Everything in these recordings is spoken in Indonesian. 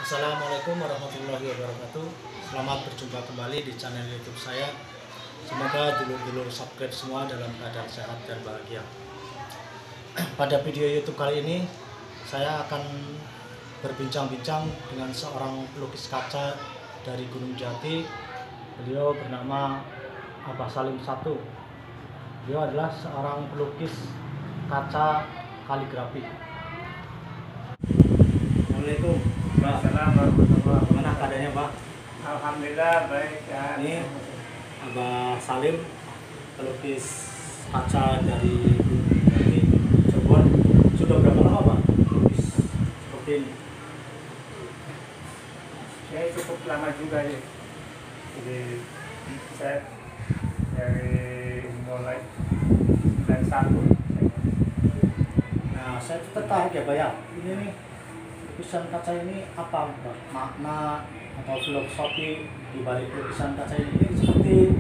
Assalamualaikum warahmatullahi wabarakatuh. Selamat berjumpa kembali di channel YouTube saya. Semoga dulur-dulur subscribe semua dalam keadaan sehat dan bahagia. Pada video YouTube kali ini saya akan berbincang-bincang dengan seorang pelukis kaca dari Gunung Jati. Beliau bernama Abah Salim Satu. Beliau adalah seorang pelukis kaca kaligrafi. Assalamualaikum. Assalamualaikum. Gimana keadaannya, Pak? Alhamdulillah baik ya. Ini Abah Salim, pelukis kaca dari Cirebon. Sudah berapa lama, Pak, pelukis seperti ini? Ya cukup lama juga ya. Jadi saya dari mulai 91. Nah, saya tertarik ya, Pak ya. Ini nih, lukisan kaca ini apa, Pak? Makna atau filosofi di balik lukisan kaca ini seperti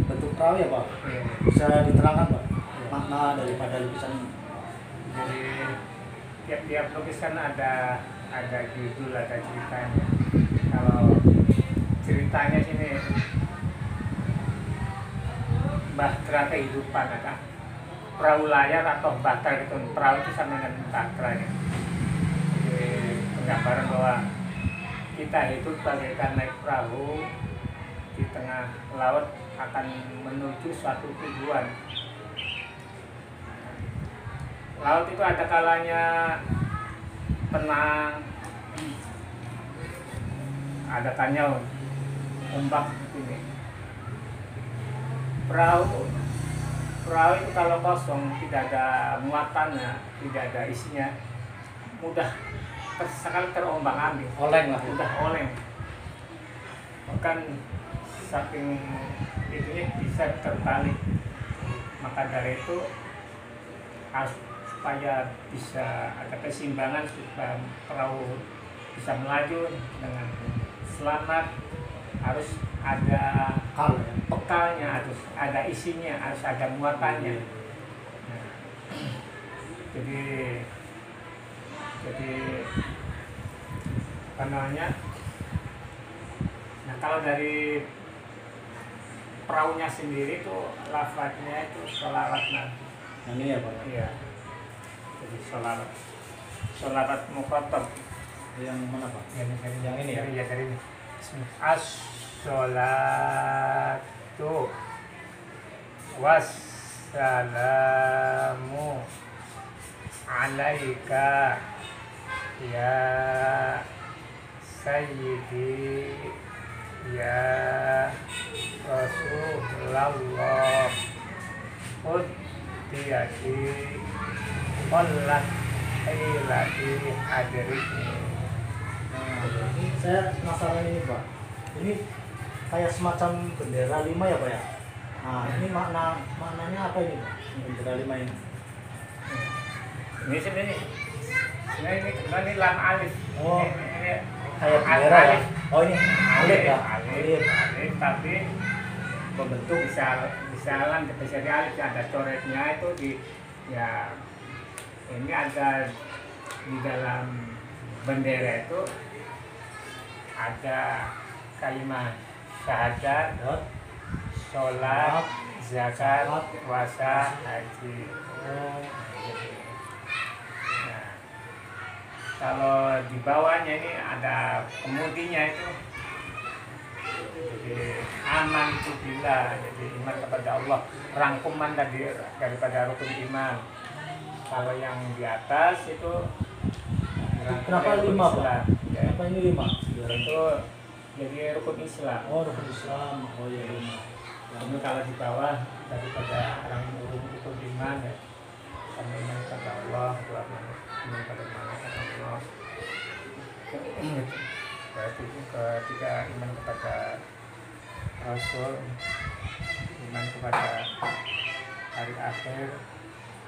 bentuk perahu ya, Pak? Ya. Bisa diterangkan, Pak, makna daripada lukisan ini? Jadi tiap-tiap lukisan ada judul, ada ceritanya. Kalau ceritanya sini bahtera kehidupan, ada perahu layar atau bahtera gitu. Perahu itu sama dengan bahtera ya. Jadi penggambaran bahwa kita hidup bagaikan naik perahu di tengah laut akan menuju suatu tujuan. Laut itu ada kalanya tenang, ada kalanya ombak ini. Perahu itu kalau kosong, tidak ada muatannya, tidak ada isinya, mudah sekali terombang ambing, Oleng lah. mudah oleng. Bahkan saking itunya bisa terbalik. Maka dari itu harus supaya bisa ada keseimbangan, supaya perahu bisa melaju dengan selamat, harus ada bekalnya, harus ada isinya, harus ada muatannya. Nah, jadi apa namanya? Nah, kalau dari perahunya sendiri itu lafadznya itu sholawat Nabi. Yang ini ya, Pak? Iya. Jadi sholawat mukhatab. Yang mana, Pak? Yang ini ya? Iya, dari ini. As-sholatu wassalamu alaika ya sayyidi ya Rasulullah Uddiyati Qollat Ailati Hadriki. Ini saya penasaran ini, Pak. Ini kayak semacam bendera 5 ya, Pak ya? Nah, ini maknanya apa ini, Pak? Bendera 5 ini. Ini sebenarnya ini lam alif. Oh, ini kayak bendera ya? Oh, ini alif ya? Alif, tapi Membentuk bisa lam, bisa di alif, ada coretnya itu di ya. Ini ada di dalam bendera itu ada kalimat syahadat, sholat, zakat, puasa, haji. Nah, kalau di bawahnya ini ada kemudinya itu, jadi aman itu bila, jadi iman kepada Allah, rangkuman daripada rukun iman. Kalau yang di atas itu kenapa 5, Pak? ya. Kenapa ini 5? Itu jadi rukun Islam. Oh, rukun Islam. Oh ya, 5. Namun kalau di bawah daripada orang rukun iman ya, sama iman kepada Allah, iman kepada malaikat Allah. Berarti ketika iman kepada Rasul, iman kepada hari akhir,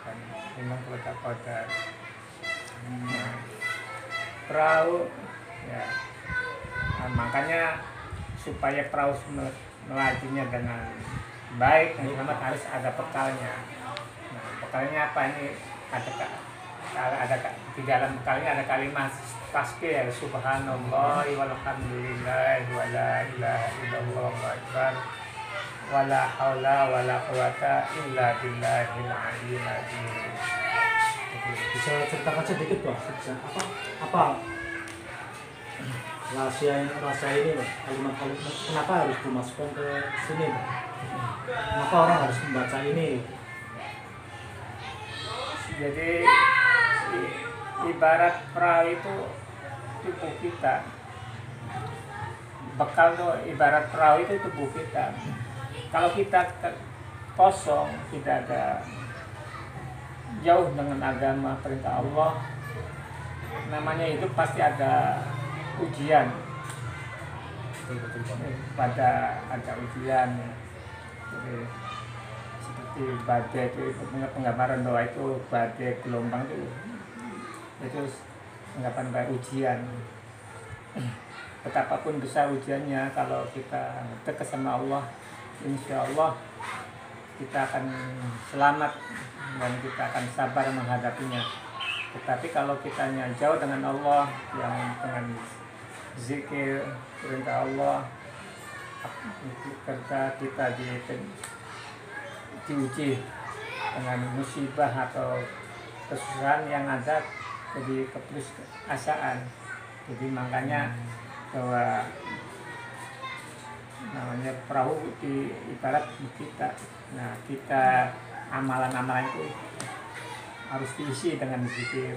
dan iman kepada qadar. Perahu ya, nah, makanya supaya perahu melajunya dengan baik dan selamat harus ada bekalnya. Nah, bekalnya apa ini? Ada di dalam bekalnya ada kalimat tasbih, subhanallah walhamdulillah wala ilaha illallah wallahu akbar wala haula wala quwata illa billahil aliyyil azim. Bisa ceritakan sedikit Pak, apa rahasia ini Pak, kalimat-kalimat kenapa harus dimasukkan ke sini Pak? Kenapa orang harus membaca ini? Jadi ibarat perahu itu tubuh kita, bekal tuh ibarat perahu itu tubuh kita. Kalau kita kosong, tidak ada, jauh dengan agama perintah Allah, namanya hidup pasti ada ujian. Ada ujian. Jadi, seperti badai itu penggambaran doa itu badai gelombang itu anggapan baik ujian. Betapapun besar ujiannya, kalau kita dekat sama Allah, insya Allah kita akan selamat dan kita akan sabar menghadapinya. Tetapi kalau kita jauh dengan Allah, yang dengan zikir perintah Allah, ketika kita diuji dengan musibah atau kesusahan yang ada, jadi keputusasaan. Jadi makanya bahwa namanya perahu di ibarat kita. Nah, kita amalan-amalan itu harus diisi dengan zikir.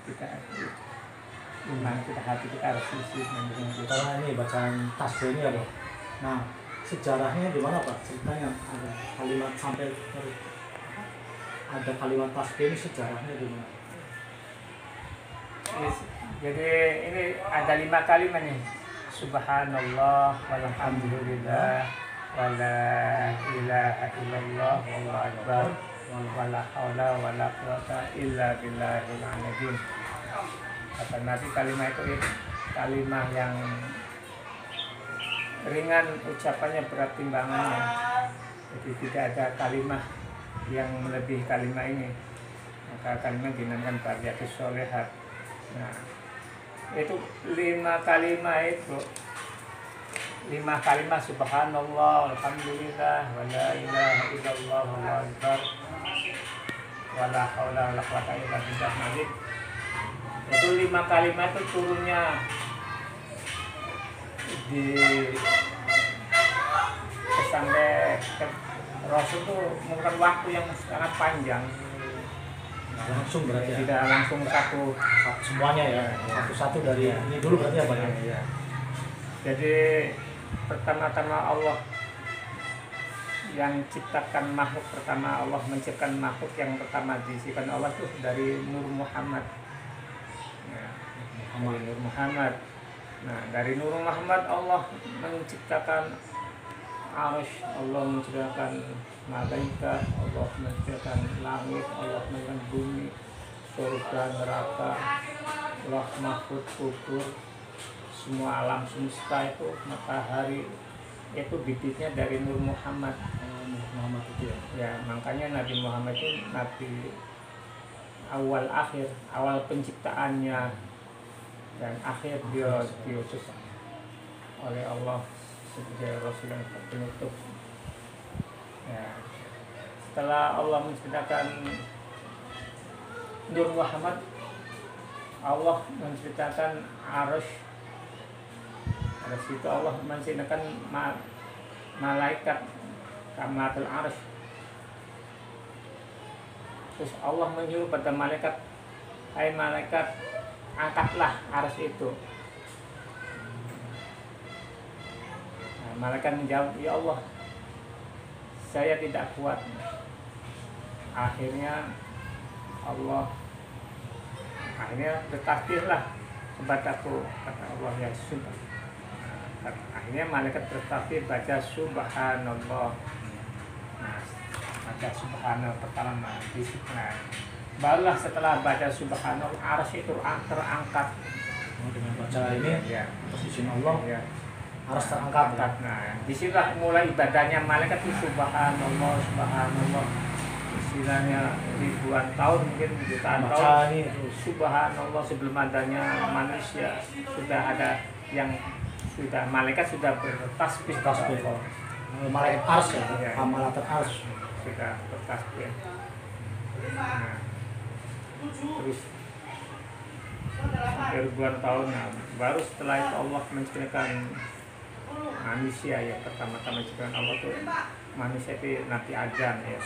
Kita iman kita, hati kita harus diisi dengan zikir. Karena ini bacaan tasbih ini ya, nah sejarahnya gimana Pak? Ceritanya ada kalimat sampai ada kalimat tasbih ini, sejarahnya gimana? Jadi ini ada 5 kalimat nih. Subhanallah walhamdulillah wala ilaha illallah wallahu akbar wala haula wala quwata illa billahil azim. Kata Nabi, kalimat itu kalimat yang ringan ucapannya, berat timbangannya. Jadi tidak ada kalimat yang melebihi kalimat ini. Maka kalimat dinamakan baqiyatu sholihat. Nah, itu 5 kalimat itu, 5 kalimat subhanallah alhamdulillah wala ilaha illallah wallahu akbar wala haula wala quwata illa billah. Itu 5 kalimat itu turunnya di sampai Rasul itu menggunakan waktu yang sangat panjang. Langsung berarti ya? Tidak langsung satu semuanya ya, satu-satu dari ini dulu berarti apa ya? Jadi pertama-tama Allah yang ciptakan makhluk, pertama Allah menciptakan makhluk yang pertama diciptakan Allah itu dari Nur Muhammad. Nur Muhammad. Nah, dari Nur Muhammad Allah menciptakan Arsh, Allah menciptakan malaikat, Allah menciptakan langit, Allah menciptakan bumi, surga, neraka, loh mahfud, kubur, semua alam semesta itu, matahari itu bibitnya dari Nur Muhammad. Muhammad itu ya? Ya, makanya Nabi Muhammad itu Nabi awal akhir, awal penciptaannya dan akhir dia diutus oleh Allah sebagai Rasul yang penutup. Ya. Setelah Allah menciptakan Nur Muhammad, Allah menciptakan Arsh. Arsh itu Allah menciptakan malaikat Kamlatul Arsh. Terus Allah menyuruh pada malaikat, hai malaikat, angkatlah Arsh itu. Malaikat menjawab, ya Allah, saya tidak kuat. Akhirnya bertakbirlah kepadaku, kata Allah, ya sudah. Akhirnya malaikat bertakbir, baca subhanallah. Nah, baca subhanallah pertama disiplin. Barulah setelah baca subhanallah, Arsh itu terangkat. Dengan baca ini ya, posisi Allah ya, harus terangkat. Nah, disitulah mulai ibadahnya malaikat itu subhanallah, subhanallah. istilahnya ribuan tahun, mungkin jutaan tahun. Baca ini terus. Subhanallah, sebelum adanya manusia sudah ada yang sudah malaikat sudah bertasbih Tasbih. kepada Allah. Malaikat ars ya, Iya. malaikat ars. Sudah bertasbih. Nah, terus hampir ribuan tahun, nah, baru setelah itu Allah menciptakan manusia ya. Pertama-tama ciptaan Allah tuh manusia itu Nabi Adam ya.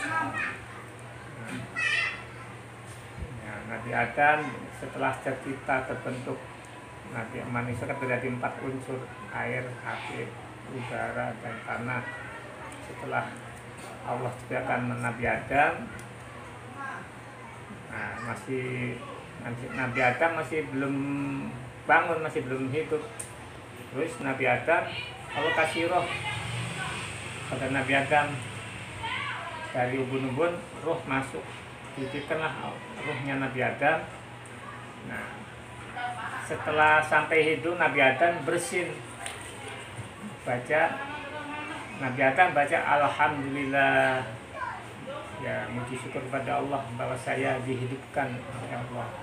Nah, Nabi Adam setelah tercipta terbentuk Nabi manusia kan terjadi 4 unsur: air, api, udara, dan tanah. Setelah Allah ciptakan Nabi Adam, nah, Nabi Adam masih belum bangun, masih belum hidup. Terus Nabi Adam Allah kasih roh pada Nabi Adam, dari ubun-ubun roh masuk, titipkanlah rohnya Nabi Adam. Nah, setelah sampai hidup Nabi Adam bersin, Nabi Adam baca alhamdulillah, ya muji syukur kepada Allah bahwa saya dihidupkan oleh Allah.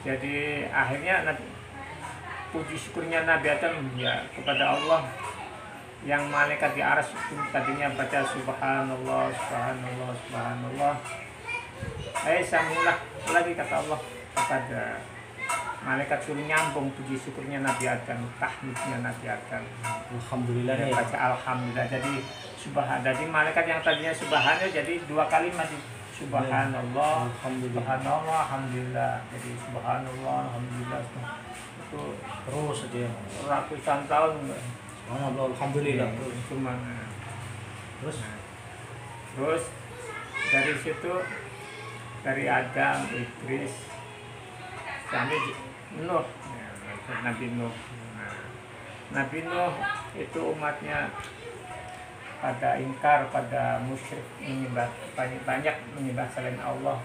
Jadi akhirnya puji syukurnya Nabi Adam ya kepada Allah, yang malaikat di arsy itu tadinya baca subhanallah, subhanallah, subhanallah. Sambunglah lagi kata Allah kepada malaikat, suruh nyambung puji syukurnya Nabi Adam, tahmidnya Nabi Adam. Alhamdulillah Ya, ya. baca alhamdulillah. Jadi jadi malaikat yang tadinya subhanallah jadi 2 kalimat, subhanallah, subhanallah, alhamdulillah. Jadi subhanallah, alhamdulillah. Itu Terus aja. ratusan tahun. Subhanallah, alhamdulillah. Cuma Terus dari situ, dari Adam, Idris sampai Nuh, ya, Nabi Nuh. Nabi Nuh itu umatnya pada ingkar, pada musyrik, menyembah banyak menyembah selain Allah.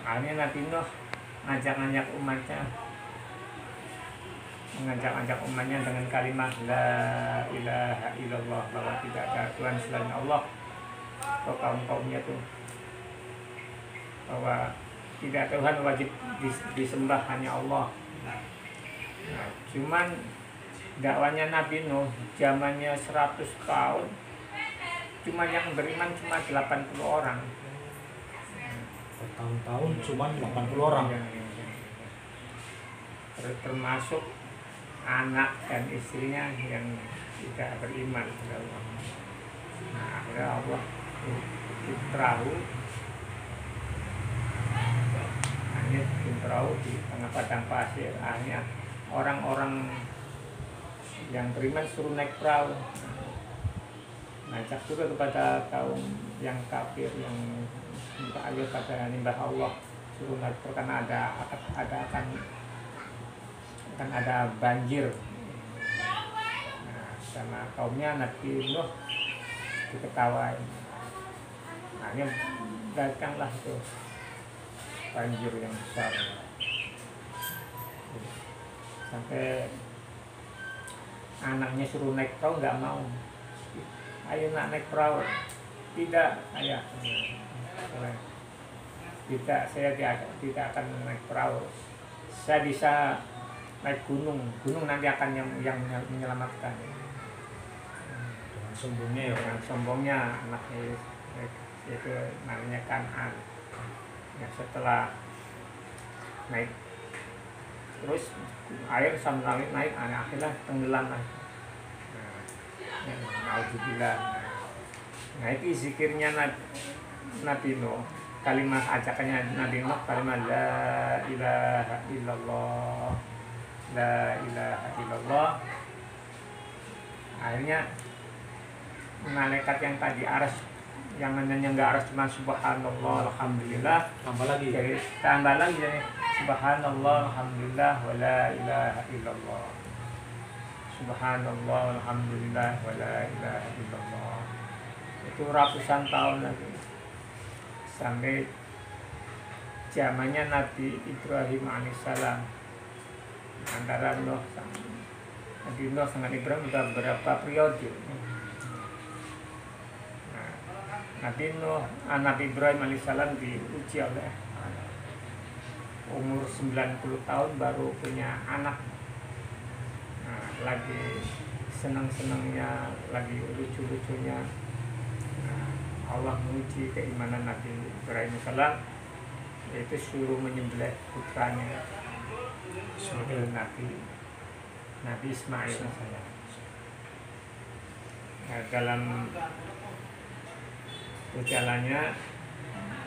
Akhirnya Nabi Nuh ngajak umatnya dengan kalimat la ilaha illallah, bahwa tidak ada Tuhan selain Allah. Atau kaum-kaumnya tuh bahwa tidak Tuhan wajib disembah, hanya Allah. Nah, cuman dakwanya Nabi Nuh zamannya 100 tahun, cuma yang beriman cuma 80 orang. bertahun-tahun cuma 80 orang. Termasuk anak dan istrinya yang tidak beriman kepada Allah. Nah, akhirnya Allah perahu di tengah padang pasir. Akhirnya orang-orang yang beriman suruh naik perahu, ngajak juga kepada kaum yang kafir yang minta ayo pada nyembah Allah, suruh naik perahu karena akan ada banjir. Nah, sama kaumnya Nabi Nuh diketawain. Akhirnya datanglah itu banjir yang besar, sampai anaknya suruh naik perahu nggak mau. Ayo nak naik perahu, tidak ayah, tidak, saya tidak akan naik perahu, saya bisa naik gunung nanti akan yang menyelamatkan. Dengan sombongnya ya. Dengan sombongnya anaknya itu namanya Kan'an. Ya, setelah naik terus air sambil naik akhirnya tenggelam lah. Alhamdulillah. Nah, itu zikirnya Nabi Nuh, kalimat ajakannya Nabi Nuh, kalimat la ilaha illallah, la ilaha illallah. Akhirnya malaikat yang tadi arsy, yang menyangga arsy cuma subhanallah, alhamdulillah, Tambah lagi. jadi tambah lagi jadi subhanallah, alhamdulillah, wa la ilaha illallah, subhanallah, alhamdulillah, wa la ilaha illallah. Itu ratusan tahun lagi sampai zamannya Nabi Ibrahim alaihissalam. Antara Nabi Nuh dengan Ibrahim sudah berapa periode. Nah, Nabi Ibrahim alaihissalam diuji oleh umur 90 tahun baru punya anak. Nah, lagi senang-senangnya, lagi lucu-lucunya, Allah menguji keimanan Nabi Ibrahim alaihissalam, yaitu suruh menyembelih putranya Nabi Ismail. Nah, dalam perjalanannya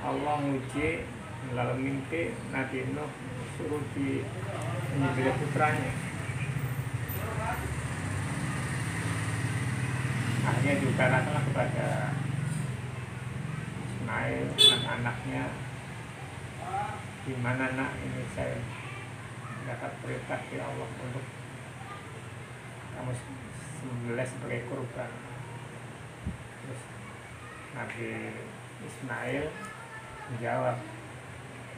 Allah menguji melalui mimpi Nabi Nuh, suruh menyembelih putranya. Akhirnya diutarakanlah kepada Ismail dan anaknya, di mana nak, ini saya dapat perintah dari Allah untuk kamu sembelih sebagai kurban. Terus Nabi Ismail menjawab,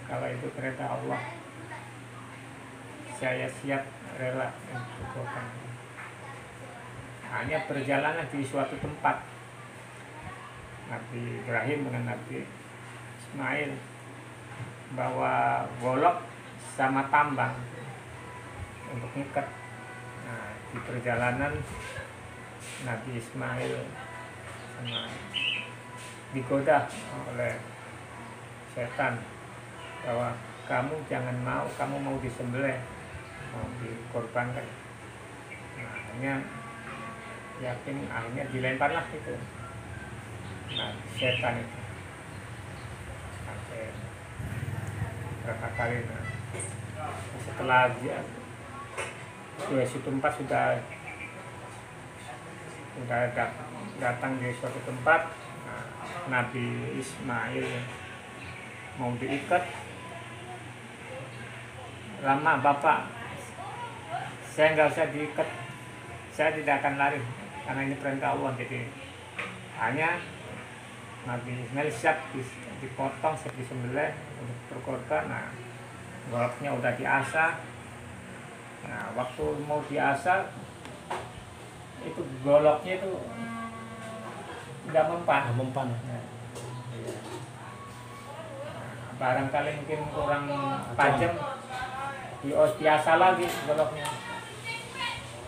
kalau itu perintah Allah, saya siap, rela untuk kurban. Hanya perjalanan di suatu tempat, Nabi Ibrahim dengan Nabi Ismail bawa golok sama tambang untuk ngikat. Nah, di perjalanan Nabi Ismail digoda oleh setan bahwa kamu jangan mau, kamu mau disembelih, mau dikorbankan. Nah, akhirnya yakin, akhirnya dilemparlah itu. Nah, setan itu sampai berapa kali. Nah, setelah dia suatu tempat sudah datang di suatu tempat, Nabi Ismail mau diikat, lama bapak, saya nggak usah diikat, saya tidak akan lari karena ini perintah Allah. Jadi hanya Nabi Ismail siap dipotong, siap disembelih untuk berkorban. Nah, goloknya udah diasah. Nah, waktu mau diasah itu goloknya itu nggak mempan. Nah, iya. Nah, barangkali mungkin kurang tajam, diasah lagi goloknya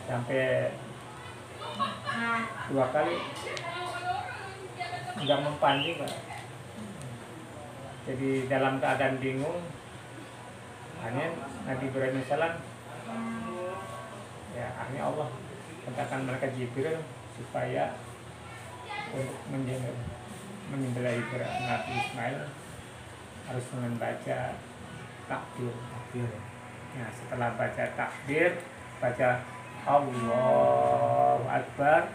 sampai 2 kali, nggak mempan juga. Jadi dalam keadaan bingung, hanya Nabi Ibrahim alaihissalam, ya akhirnya Allah katakan malaikat Jibril supaya untuk menyembelih Nabi Ismail harus membaca takbir. Nah, setelah baca takbir, baca Allahu Akbar,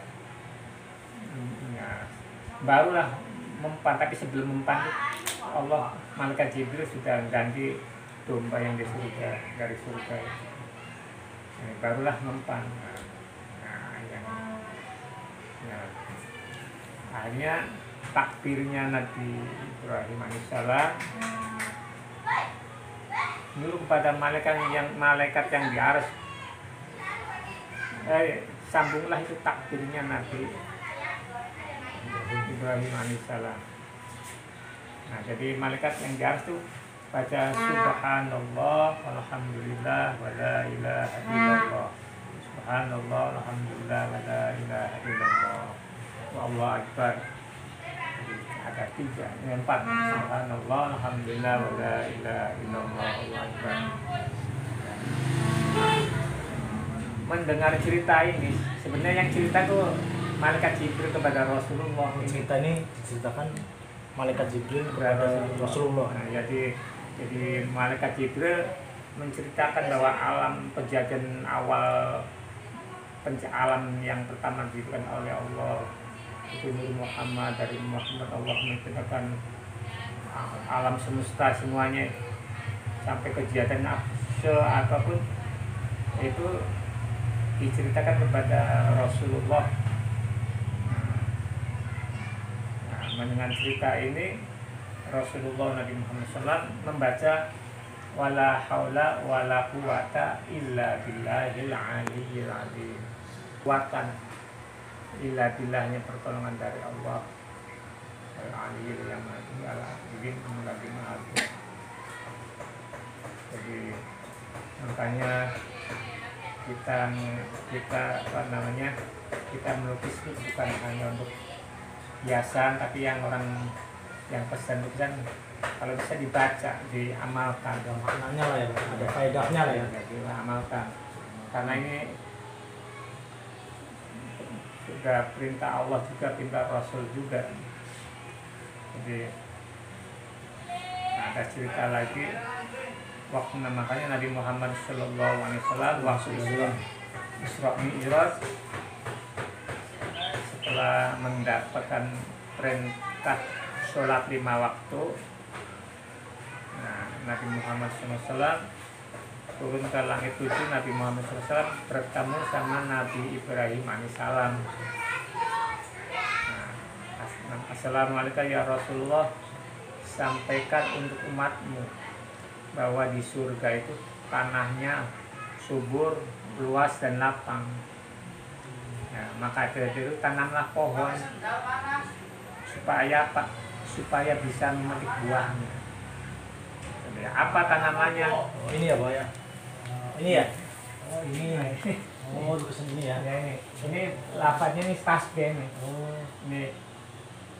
nah, barulah mempan. Tapi sebelum mempan, Allah, malaikat Jibril sudah ganti domba yang di surga, dari surga. Nah, barulah mempan. Akhirnya takbirnya Nabi Ibrahim alaihissalam nyuruh kepada malaikat yang di arsy, sambunglah itu takbirnya Nabi Ibrahim alaihissalam. Nah, jadi malaikat yang di arsy itu baca subhanallah walhamdulillah wa la ilaha illallah, subhanallah walhamdulillah wa la ilaha illallah, wallahu akbar. Jadi ada 4, subhanallah alhamdulillah wa la ilaha illallah, wallahu akbar. Mendengar cerita ini, sebenarnya yang cerita tuh malaikat Jibril kepada Rasulullah. Cerita ini diceritakan malaikat Jibril kepada Rasulullah. Nah, jadi malaikat Jibril menceritakan bahwa alam penjajahan awal, alam yang pertama diberikan oleh Allah itu Nur Muhammad, dari Muhammad Allah menciptakan alam semesta semuanya sampai kejadian apapun itu diceritakan kepada Rasulullah. Nah, mendengar cerita ini Rasulullah Nabi Muhammad SAW membaca wala haula wala quwata illa billahil aliyyil azim. Kuatan illa billahnya pertolongan dari Allah. al-aliyyil yang maha tinggi al-azim lagi maha agung. Jadi makanya kita apa namanya, kita melukis itu bukan hanya untuk hiasan, tapi yang orang yang pesan itu kan kalau bisa dibaca, diamalkan, Ada maknanya lah ya, ada faedahnya lah ya. diamalkan. Karena ini sudah perintah Allah juga, perintah Rasul juga. Jadi ada cerita lagi waktu makanya Nabi Muhammad SAW waktu Isra Mi'raj, setelah mendapatkan perintah sholat 5 waktu, nah, Nabi Muhammad SAW turun ke langit 7. Nabi Muhammad SAW bertemu sama Nabi Ibrahim alaihissalam. Nah, Assalamualaikum ya Rasulullah, sampaikan untuk umatmu bahwa di surga itu tanahnya subur, luas dan lapang. Ya, maka dari itu tanamlah pohon supaya apa? Supaya bisa memetik buahnya. Jadi, apa tanamannya? Oh, ini ya, Pak ya. Ini ya. Oh, ini. Oh, tulisan ini ya. Ya, ini lafadznya ini tasbih nih. Oh, Ini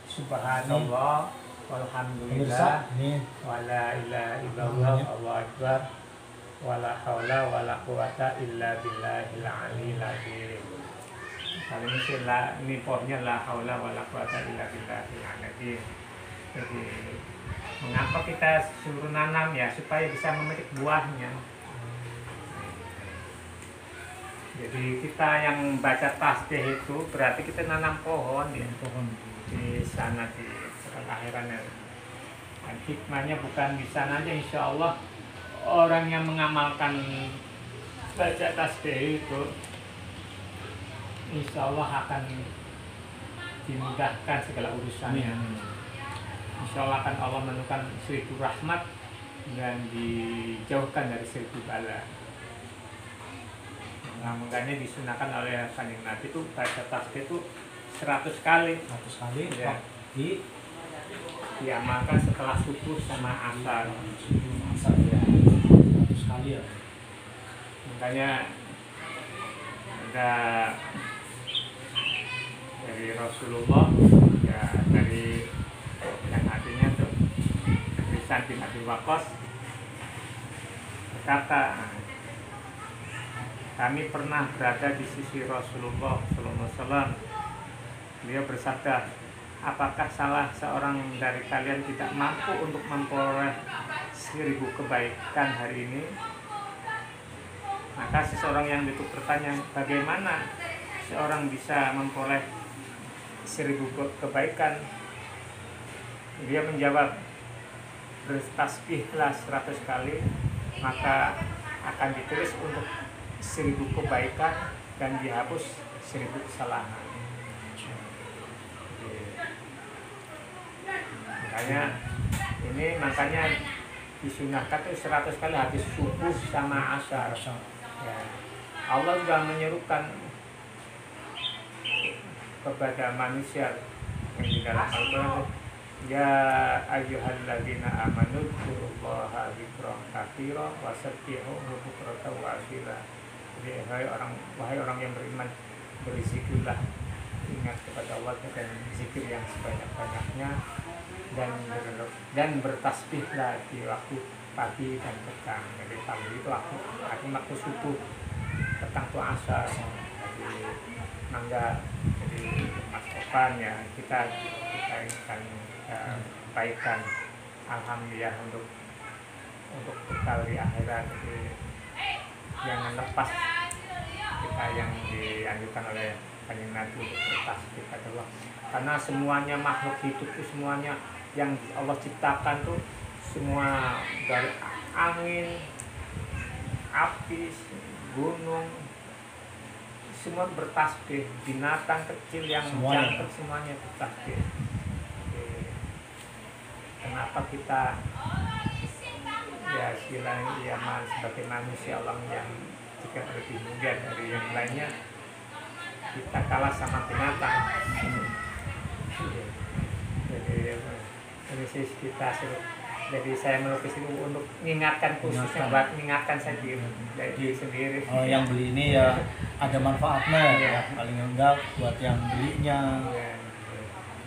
subhanallah walhamdulillah pemirsa, ini wala ilaha illallah Allahu akbar wala haula wala quwata illa billahil aliyil azim. Kalau ini sih ini pohonnya la haula wala quwata illa billahil azim. Jadi mengapa kita suruh nanam ya, supaya bisa memetik buahnya. Jadi kita yang baca tasbih itu berarti kita nanam pohon ya, pohon di sana di akhirannya. Dan hikmahnya bukan di sana aja, insya Allah orang yang mengamalkan baca tasbih itu insya Allah akan dimudahkan segala urusannya. Insya Allah akan Allah menemukan 1000 rahmat dan dijauhkan dari 1000 bala. Nah, makanya disunahkan oleh Kanjeng Nabi itu baca tasbih itu 100 kali. 100 kali Ya. Diamalkan setelah subuh sama asar. Asar ya. 100 kali ya. Makanya ada dari Rasulullah ya, dari yang artinya tuh Sa'd bin Abi Waqqas berkata, kami pernah berada di sisi Rasulullah SAW. Beliau bersabda, apakah salah seorang dari kalian tidak mampu untuk memperoleh 1000 kebaikan hari ini? Maka seseorang yang itu bertanya, bagaimana seorang bisa memperoleh 1000 kebaikan? Dia menjawab, bertasbihlah 100 kali, maka akan ditulis untuk 1000 kebaikan dan dihapus 1000 kesalahan. Makanya disunahkan itu 100 kali habis subuh sama asar. Ya. Allah sudah menyerukan kepada manusia yang di dalam Al-Quran, ya ayyuhalladzina amanu dzkurullaha dzikran katsiran wasabbihuhu bukratan wa asila. Jadi wahai orang yang beriman, berzikirlah, ingat kepada Allah dan zikir yang sebanyak-banyaknya, dan bertasbihlah di waktu pagi dan petang. Jadi pagi itu waktu subuh, petang itu asar. Jadi mangga, jadi Mas Opan ya kita akan baikkan alhamdulillah untuk bekal di akhirat. Jadi jangan lepas kita yang dianjurkan oleh Kanjeng Nabi untuk bertasbih kepada Allah, karena semuanya makhluk hidup itu, semuanya yang Allah ciptakan tuh semua dari angin, api, gunung, semua bertasbih. Binatang kecil yang jangkrik semuanya bertasbih. Kenapa kita ya istilahnya sebagai manusia Allah yang jika lebih mulia dari yang lainnya, kita kalah sama binatang. Jadi krisis kita sih. Jadi saya melukis itu untuk mengingatkan, khususnya Ingatkan. buat mengingatkan saya diri sendiri. Oh, yang beli ini ya ada manfaatnya ya, paling enggak buat yang belinya. Ya.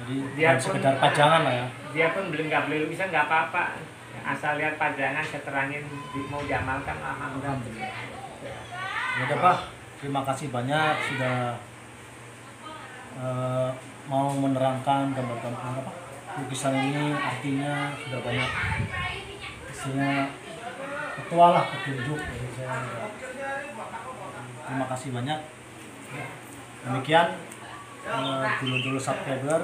Jadi Dia bukan pun- sekedar pajangan lah ya. Dia pun nggak beli lukisan nggak apa-apa, asal lihat pajangan saya terangin mau diamalkan, alhamdulillah. Ya udah Pak, terima kasih banyak sudah mau menerangkan gambar-gambar apa lukisan ini, artinya sudah banyak isinya petua lah, petunjuk dari saya. Terima kasih banyak. Demikian dulu subscriber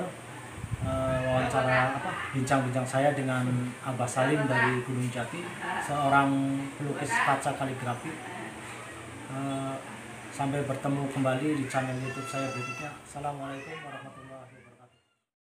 wawancara bincang-bincang saya dengan Abah Salim dari Gunung Jati, seorang pelukis kaca kaligrafi. Sampai bertemu kembali di channel YouTube saya berikutnya. Assalamualaikum warahmatullahi wabarakatuh.